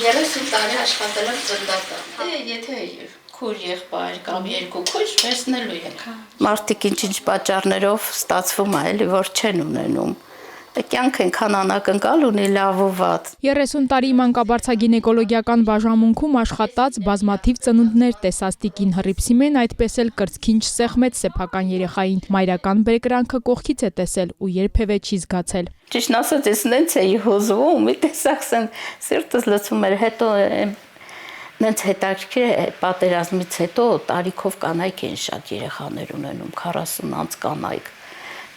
30 տարի աշխատել եմ ծննդատան։ Եթե քուր եղբայր կամ երկու քուր վերցնելու եք։ Մարդիկ ինչ-ինչ պատճառներով ստացվում է, էլի որ չեն ունենում։ Կյանք ենքան անակնկալ ունի լավ ու վատ։ 30 տարի մանկաբարձագինեկոլոգիական բաժանմունքում աշխատած բազմաթիվ ծնունդներ տեսած տիկին Հռիփսիմեն այդպես էլ կրծքին չսեղմեց սեփական երեխային։ Մայրական բերկրանքը կողքից է տեսել ու երբևէ չի զգացել։ Ճիշտն ասած, ես նենց էի հուզվում, մի տեսակ սիրտս լցում էր, հետո նենց հետաքրքիր է պատերազմից հետո տարիքով կանայք են շատ երեխաներ ունենում, 40 անց կանայք,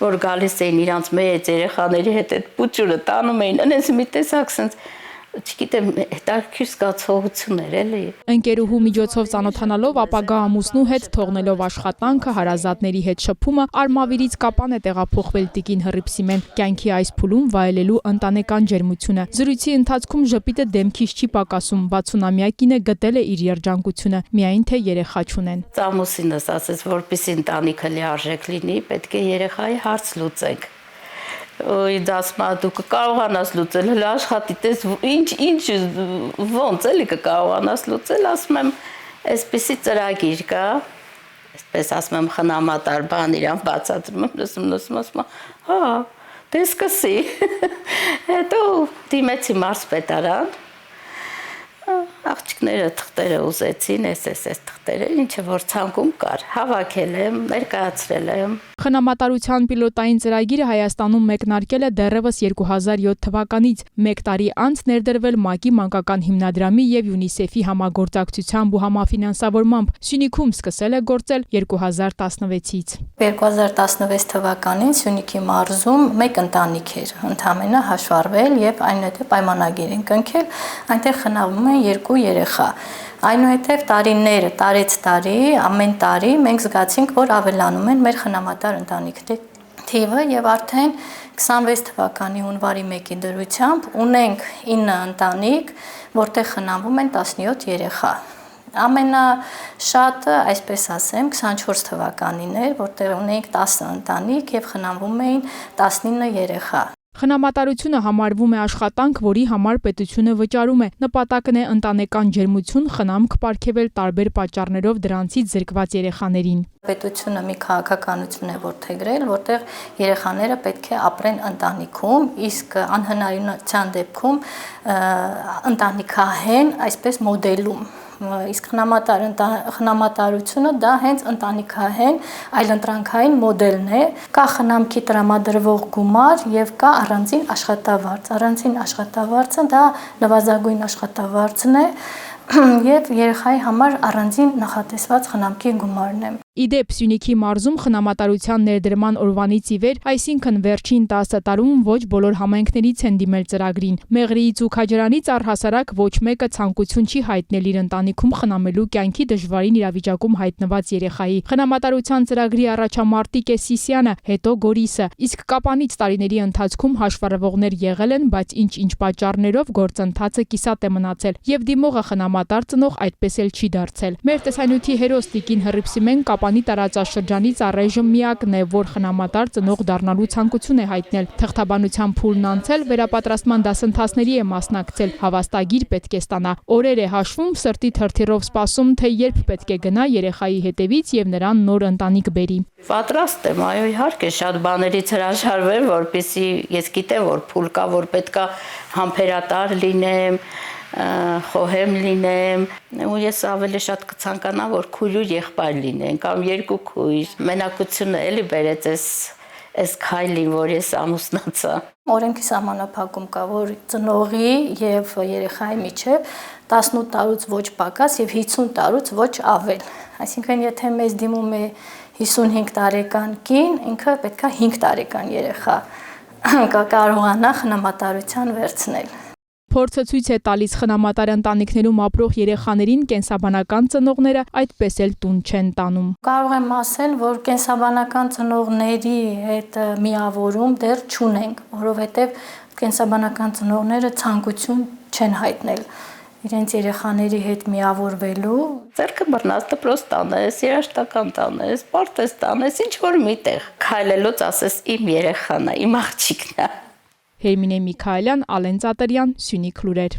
որ գալիս էին իրանց մեծ երեխաների հետ այդ պուճուրը տանում էին, այնպես մի տեսակ սենց, չգիտեմ, հետաքրքիր զգացողություն էր, էլի։ Ընկերուհու միջոցով ծանոթանալով ապագա ամուսնու հետ թողնելով աշխատանքը, հարազատների հետ շփումը, Արմավիրից Կապան է տեղափոխվել տիկին Հռիփսիմեն, կյանքի այս փուլում վայելելու ընտանեկան ջերմությունը։ Զրույցի ընթացքում ժպիտը դեմքից չի պակասում, 60-ամյա կինը գտել է իր երջանկությունը, միայն թե երեխա չունեն։ Ամուսինս ասեց, որպեսզի ընտանիքը լիարժեք լինի, պետք է երեխայի հարց լուծենք։ Դասմա դու կկարողանաս լուծել, հələ աշխատի, տես ինչ ոնց էլի կկարողանաս լուծել, ասում եմ, այսպեսի ծրագիր կա, այսպես ասում եմ, խնամատար բան իրան բացատրում եմ, լսում, հա, դե սկսի, հետո դիմեցի մարզպետարան, աղջիկները թղթերը ուզեցին, այս թղթերը, ինչը որ ցանկում կար, հավաքել եմ, ներկայացրել եմ։ Խնամատարության պիլոտային ծրագիրը Հայաստանում մեկնարկել է դեռևս 2007 թվականից, մեկ տարի անց ներդրվել ՄԱԿ-ի մանկական հիմնադրամի և ՅՈՒՆԻՍԵՖ-ի համագործակցությամբ ու համաֆինանսավորմամբ, Սյունիքում սկսել է գործել 2016-ից։ 2016 թվականին Սյունիքի մարզում մեկ ընտանիք էր ընդամենը հաշվառվել և այնուհետև պայմանագիր են կնքել, այնտեղ խնամվում են 2 երեխա։ Այնուհետև տարիները, տարեց տարի, ամեն տարի մենք զգացինք, որ ավելանում են մեր խնամատար ընտանիքների թիվը եւ արդեն 26 թվականի հունվարի 1-ի դրությամբ ունենք 9 ընտանիք, որտեղ խնամվում են 17 երեխա։ Ամենաշատը, այսպես ասեմ, 24 թվականին էր, որտեղ ունենք 10 ընտանիք եւ խնամվում էին 19 երեխա։ Խնամատարությունը համարվում է աշխատանք, որի համար պետությունը վճարում է։ Նպատակն է ընտանեկան ջերմություն, խնամք պարգևել տարբեր պատճառներով դրանցից զրկված երեխաներին։ Պետությունը մի քաղաքականություն է որդեգրել, որտեղ երեխաները պետք է ապրեն ընտանիքում, իսկ անհնարինության դեպքում ընտանիքահեն, այսպես մոդելում։ Իսկ խնամատարությունը դա հենց ընտանիքահեն այլընտրանքային մոդելն է, կա խնամքի տրամադրվող գումար եւ կա առանձին աշխատավարձ։ Առանձին աշխատավարձը դա նվազագույն աշխատավարձն է եւ երեխայի համար առանձին նախատեսված խնամքի գումարն է։ Իդեպ Սյունիքի մարզում խնամատարության ներդրման օրվանից ի վեր, այսինքն վերջին 10 տարում ոչ բոլոր համայնքներից են դիմել ծրագրին։ Մեղրիից ու Քաջարանից առհասարակ ոչ մեկը ցանկություն չի հայտնել իր ընտանիքում խնամելու կյանքի դժվարին իրավիճակում հայտնված երեխայի։ Խնամատարության ծրագրի առաջամարտիկ է Սիսիանը, հետո Գորիսը, իսկ Կապանից տարիների ընթացքում հաշվառվողներ եղել են, բայց ինչ-ինչ պատճառներով գործընթացը կիսատ է մնացել եւ դիմողը խնամատար ծնող այդպես էլ չի դարձել։ Մեր տեսանյութի հերոս տիկին Հռիփսիմեն Կապանի տարածաշրջանից առայժմ միակն է, որ խնամատար ծնող դառնալու ցանկություն է հայտնել։ Թղթաբանության փուլն անցել, վերապատրաստման դասընթացների է մասնակցել, հավաստագիր պետք է ստանա։ Օրեր է հաշվում, սրտի թրթիռով սպասում, թե երբ պետք է գնա երեխայի հետևից եւ նրան նոր ընտանիք բերի։ Պատրաստ եմ, այո, իհարկե, շատ բաներից հրաժարվել, որպեսզի ես գիտեմ, որ փուլ կա, որ պետքա համբերատար լինեմ, խոհեմ լինեմ, ու ես ավելի շատ կցանկանամ, որ քույր ու եղբայր լինեն, կամ 2 քույր։ Մենակությունը էլի բերեց այս քայլին, որ ես ամուսնացա։ Օրենքի սահմանափակում կա, որ ծնողի եւ երեխայի միջև 18 տարուց ոչ պակաս եւ 50 տարուց ոչ ավել։ Այսինքն, եթե մեզ դիմում է 55 տարեկան կին, ինքը պետքա 5 տարեկան երեխա կարողանա խնամատարության վերցնել։ Փորձը ցույց է տալիս խնամատար ընտանիքներում ապրող երեխաներին կենսաբանական ծնողները այդպես էլ տուն չեն տանում։ Կարող եմ ասել, որ կենսաբանական ծնողների հետ միավորում դեռ չունենք, որովհետև կենսաբանական ծնողները ցանկություն չեն հայտնել իրենց երեխաների հետ միավորվելու։ Ձեռքը բռնած դպրոց տանես, երաժշտական տանես, պարտեզ տանես, ինչ որ միտեղ քայլելուց ասես իմ երեխան է, իմ աղջիկն է։ Հերմինե Միքայելյան, Ալեն Ծատերյան, Սյունիք լուրեր։